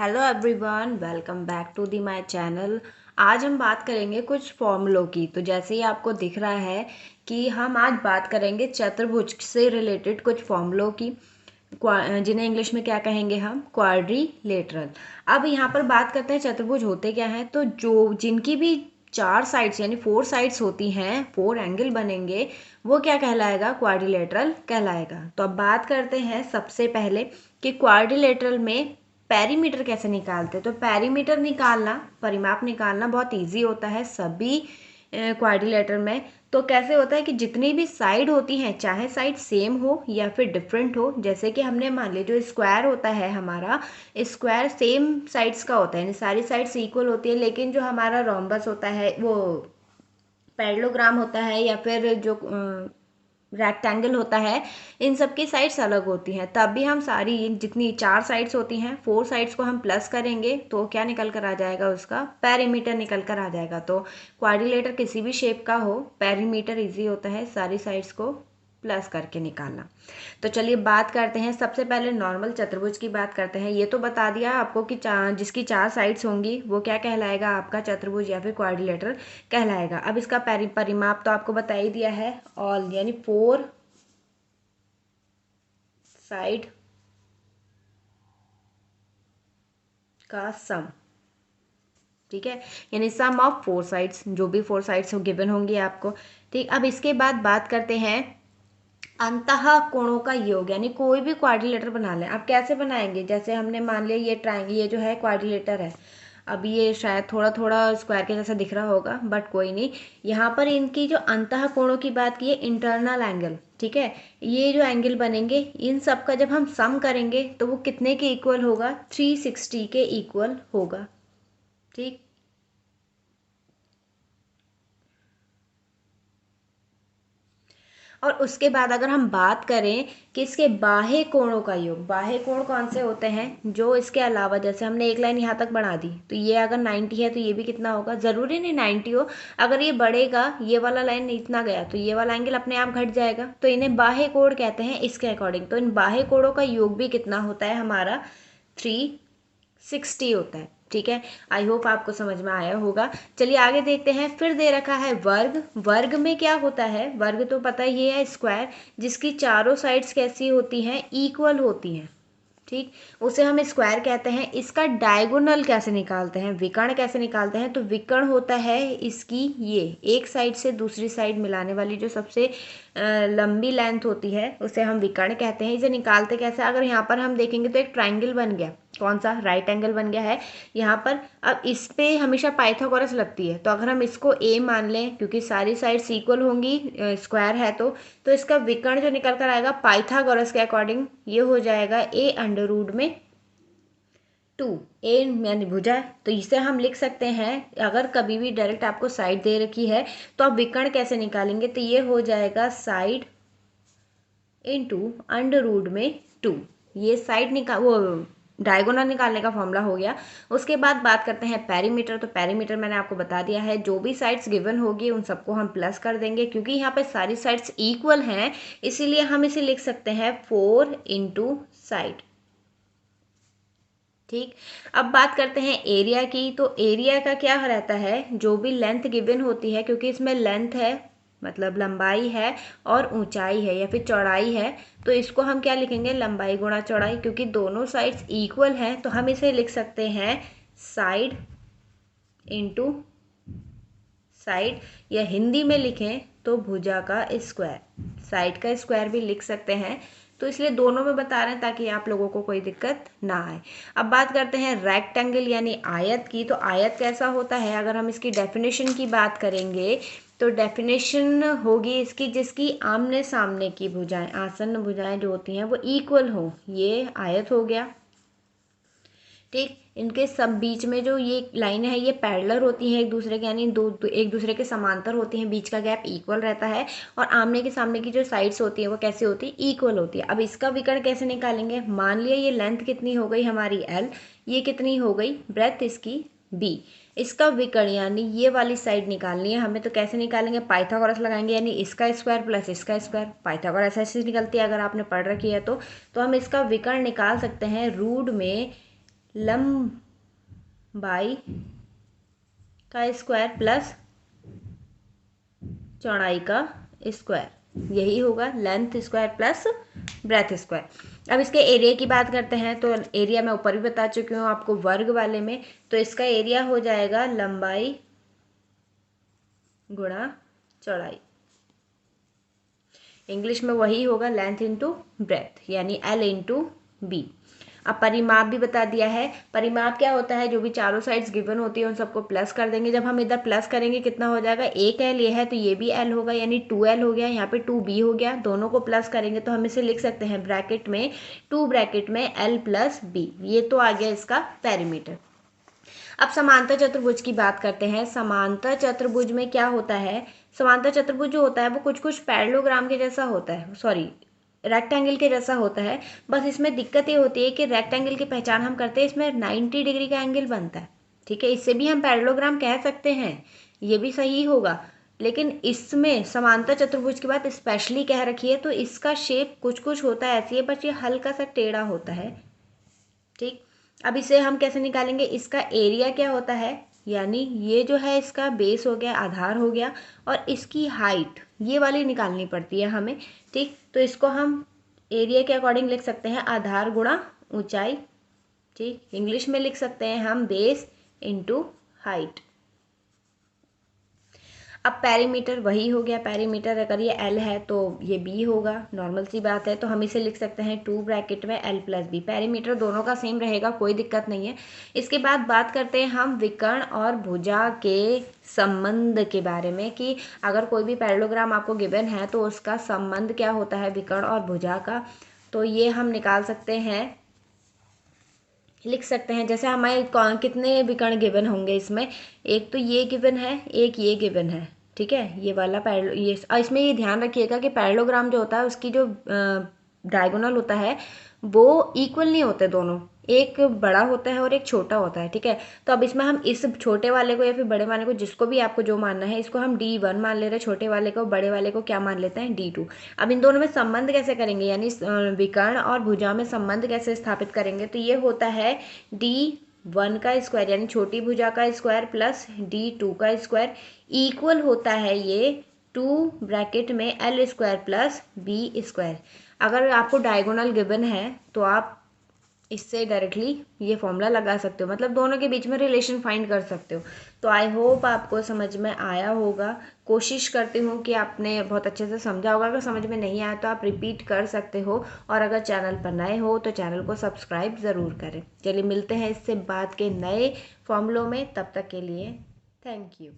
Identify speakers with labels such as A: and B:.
A: Hello everyone, welcome back to the my channel. आज हम बात करेंगे कुछ फॉर्मूलों की। तो जैसे ही आपको दिख रहा है कि हम आज बात करेंगे चतुर्भुज से रिलेटेड कुछ फॉर्मूलों की, जिन्हें इंग्लिश में क्या कहेंगे हम, क्वाड्रिलेटरल। अब यहाँ पर बात करते हैं चतुर्भुज होते क्या हैं। तो जो जिनकी भी चार साइड्स यानी फोर साइड्स होती हैं, फोर एंगल बनेंगे, वो क्या कहलाएगा, क्वाड्रिलेटरल कहलाएगा। तो अब बात करते हैं सबसे पहले कि क्वाड्रिलेटरल में पेरीमीटर कैसे निकालते। तो पेरीमीटर निकालना, परिमाप निकालना बहुत इजी होता है सभी क्वाड्रिलेटर में। तो कैसे होता है कि जितनी भी साइड होती हैं, चाहे साइड सेम हो या फिर डिफरेंट हो, जैसे कि हमने मान लिया जो स्क्वायर होता है हमारा, स्क्वायर सेम साइड्स का होता है, यानी सारी साइड्स इक्वल होती है। लेकिन जो हमारा रोम्बस होता है, वो पैरेललोग्राम होता है, या फिर जो रेक्टेंगल होता है, इन सब की साइड्स अलग होती हैं। तब भी हम सारी जितनी चार साइड्स होती हैं, फोर साइड्स को हम प्लस करेंगे तो क्या निकल कर आ जाएगा, उसका पेरीमीटर निकल कर आ जाएगा। तो क्वाड्रिलेटर किसी भी शेप का हो, पेरीमीटर इजी होता है सारी साइड्स को प्लस करके निकालना। तो चलिए बात करते हैं, सबसे पहले नॉर्मल चतुर्भुज की बात करते हैं। ये तो बता दिया आपको कि जिसकी चार साइड्स होंगी वो क्या कहलाएगा, आपका चतुर्भुज या फिर क्वाड्रिलेटरल कहलाएगा। अब इसका परिमाप तो आपको बता ही दिया है, ऑल यानी फोर साइड का सम। ठीक है, यानी सम ऑफ फोर साइड्स, जो भी फोर साइड्स हो गिवन होंगी आपको। ठीक, अब इसके बाद बात करते हैं अंतः कोणों का योग, यानी कोई भी क्वाड्रिलेटर बना लें। आप कैसे बनाएंगे, जैसे हमने मान लिया ये ट्राइंगल, ये जो है क्वाड्रिलेटर है। अब ये शायद थोड़ा थोड़ा स्क्वायर के जैसा दिख रहा होगा, बट कोई नहीं। यहाँ पर इनकी जो अंतः कोणों की बात की है, इंटरनल एंगल, ठीक है, ये जो एंगल बनेंगे इन सब का जब हम सम करेंगे तो वो कितने के इक्वल होगा, 360 के इक्वल होगा। ठीक, और उसके बाद अगर हम बात करें कि इसके बाह्य कोणों का योग, बाह्य कोण कौन से होते हैं, जो इसके अलावा, जैसे हमने एक लाइन यहाँ तक बढ़ा दी, तो ये अगर 90 है तो ये भी कितना होगा, ज़रूरी नहीं 90 हो। अगर ये बढ़ेगा, ये वाला लाइन इतना गया, तो ये वाला एंगल अपने आप घट जाएगा। तो इन्हें बाह्य कोण कहते हैं इसके अकॉर्डिंग। तो इन बाह्य कोणों का योग भी कितना होता है हमारा, 360 होता है। ठीक है, आई होप आपको समझ में आया होगा। चलिए आगे देखते हैं। फिर दे रखा है वर्ग। वर्ग में क्या होता है, वर्ग तो पता ही है, स्क्वायर जिसकी चारों साइड्स कैसी होती हैं, इक्वल होती हैं। ठीक, उसे हम स्क्वायर कहते हैं। इसका डायगोनल कैसे निकालते हैं, विकर्ण कैसे निकालते हैं। तो विकर्ण होता है इसकी, ये एक साइड से दूसरी साइड मिलाने वाली जो सबसे लंबी लेंथ होती है, उसे हम विकर्ण कहते हैं। इसे निकालते कैसे, अगर यहाँ पर हम देखेंगे तो एक ट्राइंगल बन गया, कौन सा, राइट एंगल बन गया है यहाँ पर। अब इस पे हमेशा पाइथागोरस लगती है, तो अगर हम इसको ए मान लें, क्योंकि सारी साइड्स इक्वल होंगी, स्क्वायर है तो इसका विकर्ण जो निकल कर आएगा पाइथागोरस के अकॉर्डिंग, ये हो जाएगा ए अंडर रूट में 2। ए यानी भुजा, तो इसे हम लिख सकते हैं, अगर कभी भी डायरेक्ट आपको साइड दे रखी है तो आप विकर्ण कैसे निकालेंगे, तो ये हो जाएगा साइड इनटू अंडर रूट में 2। ये साइड निकाल, वो डायगोनल निकालने का फॉर्मूला हो गया। उसके बाद बात करते हैं पेरीमीटर। तो पेरीमीटर मैंने आपको बता दिया है, जो भी साइड्स गिवन होगी उन सबको हम प्लस कर देंगे, क्योंकि यहाँ पे सारी साइड्स इक्वल हैं, इसीलिए हम इसे लिख सकते हैं 4 इंटू साइड। ठीक, अब बात करते हैं एरिया की। तो एरिया का क्या रहता है, जो भी लेंथ गिवन होती है, क्योंकि इसमें लेंथ है मतलब लंबाई है और ऊंचाई है या फिर चौड़ाई है, तो इसको हम क्या लिखेंगे, लंबाई गुणा चौड़ाई। क्योंकि दोनों साइड्स इक्वल हैं तो हम इसे लिख सकते हैं साइड इनटू साइड, या हिंदी में लिखें तो भुजा का स्क्वायर, साइड का स्क्वायर भी लिख सकते हैं। तो इसलिए दोनों में बता रहे हैं ताकि आप लोगों को कोई दिक्कत ना आए। अब बात करते हैं रेक्टेंगल यानी आयत की। तो आयत कैसा होता है, अगर हम इसकी डेफिनेशन की बात करेंगे तो डेफिनेशन होगी इसकी, जिसकी आमने सामने की भुजाएं, आसन्न भुजाएं जो होती हैं वो इक्वल हो, ये आयत हो गया। ठीक, इनके सब बीच में जो ये लाइनें हैं ये पैरेलल होती हैं एक दूसरे के, यानी एक दूसरे के समांतर होती हैं, बीच का गैप इक्वल रहता है। और आमने के सामने की जो साइड्स होती हैं वो कैसी होती है, इक्वल होती है। अब इसका विकर्ण कैसे निकालेंगे, मान लिया ये लेंथ कितनी हो गई हमारी l, ये कितनी हो गई ब्रेथ इसकी b, इसका विकर्ण यानी ये वाली साइड निकालनी है हमें। तो कैसे निकालेंगे, पाइथागोरस लगाएंगे, यानी इसका स्क्वायर प्लस इसका स्क्वायर। पाइथागोरस ऐसे निकलती है अगर आपने पढ़ रखी है तो हम इसका विकर्ण निकाल सकते हैं रूट में लंबाई का स्क्वायर प्लस चौड़ाई का स्क्वायर, यही होगा length square plus breadth square. अब इसके एरिया की बात करते हैं, तो एरिया मैं ऊपर भी बता चुकी हूँ आपको वर्ग वाले में, तो इसका एरिया हो जाएगा लंबाई गुणा चौड़ाई, इंग्लिश में वही होगा लेंथ इंटू ब्रेथ, यानी L इंटू बी। अब परिमाप भी बता दिया है। परिमाप क्या होता है, जो भी चारों साइड्स गिवन होती है उन सबको प्लस कर देंगे। जब हम इधर प्लस करेंगे कितना हो जाएगा, एक L ये है तो ये भी L होगा, यानी 2L हो गया, यहाँ पे 2B हो गया। दोनों को प्लस करेंगे तो हम इसे लिख सकते हैं ब्रैकेट में 2 ब्रैकेट में L प्लस B। ये तो आ गया इसका पेरीमीटर। अब समांतर चतुर्भुज की बात करते हैं। समांतर चतुर्भुज में क्या होता है, समांतर चतुर्भुज जो होता है वो कुछ कुछ पैरेललोग्राम के जैसा होता है, सॉरी रेक्टेंगल के जैसा होता है। बस इसमें दिक्कत ये होती है कि रेक्टेंगल की पहचान हम करते हैं, इसमें 90 डिग्री का एंगल बनता है, ठीक है। इससे भी हम पैरेललोग्राम कह सकते हैं, ये भी सही होगा, लेकिन इसमें समांतर चतुर्भुज की बात स्पेशली कह रखी है, तो इसका शेप कुछ कुछ होता है ऐसी है, बस ये हल्का सा टेढ़ा होता है, ठीक। अब इसे हम कैसे निकालेंगे, इसका एरिया क्या होता है, यानी ये जो है इसका बेस हो गया, आधार हो गया, और इसकी हाइट ये वाली निकालनी पड़ती है हमें, ठीक। तो इसको हम एरिया के अकॉर्डिंग लिख सकते हैं आधार गुणा ऊंचाई, ठीक। इंग्लिश में लिख सकते हैं हम बेस इंटू हाइट। अब पेरीमीटर वही हो गया, पेरीमीटर अगर ये L है तो ये B होगा, नॉर्मल सी बात है, तो हम इसे लिख सकते हैं 2 ब्रैकेट में L प्लस B। पेरीमीटर दोनों का सेम रहेगा, कोई दिक्कत नहीं है। इसके बाद बात करते हैं हम विकर्ण और भुजा के संबंध के बारे में, कि अगर कोई भी पैरेललोग्राम आपको गिवन है तो उसका संबंध क्या होता है विकर्ण और भुजा का, तो ये हम निकाल सकते हैं, लिख सकते हैं। जैसे हमें कितने विकर्ण गिवन होंगे इसमें, एक तो ये गिवन है, एक ये गिवन है, ठीक है। ये वाला पैरेलल, ये इसमें ये ध्यान रखिएगा कि पैरेललोग्राम जो होता है उसकी जो डायगोनल होता है वो इक्वल नहीं होते दोनों, एक बड़ा होता है और एक छोटा होता है, ठीक है। तो अब इसमें हम इस छोटे वाले को या फिर बड़े वाले को, जिसको भी आपको जो मानना है, इसको हम D1 मान ले रहे हैं, छोटे वाले को, बड़े वाले को क्या मान लेते हैं D2। अब इन दोनों में संबंध कैसे करेंगे, यानी विकर्ण और भुजा में संबंध कैसे स्थापित करेंगे, तो ये होता है D1 का स्क्वायर यानी छोटी भुजा का स्क्वायर प्लस D2 का स्क्वायर इक्वल होता है ये 2 ब्रैकेट में L square plus B square. अगर आपको डायगोनल गिवन है तो आप इससे डायरेक्टली ये फॉर्मूला लगा सकते हो, मतलब दोनों के बीच में रिलेशन फाइंड कर सकते हो। तो आई होप आपको समझ में आया होगा। कोशिश करती हूँ कि आपने बहुत अच्छे से समझा होगा। अगर समझ में नहीं आया तो आप रिपीट कर सकते हो, और अगर चैनल पर नए हो तो चैनल को सब्सक्राइब ज़रूर करें। चलिए मिलते हैं इससे बाद के नए फॉर्मूलों में, तब तक के लिए थैंक यू।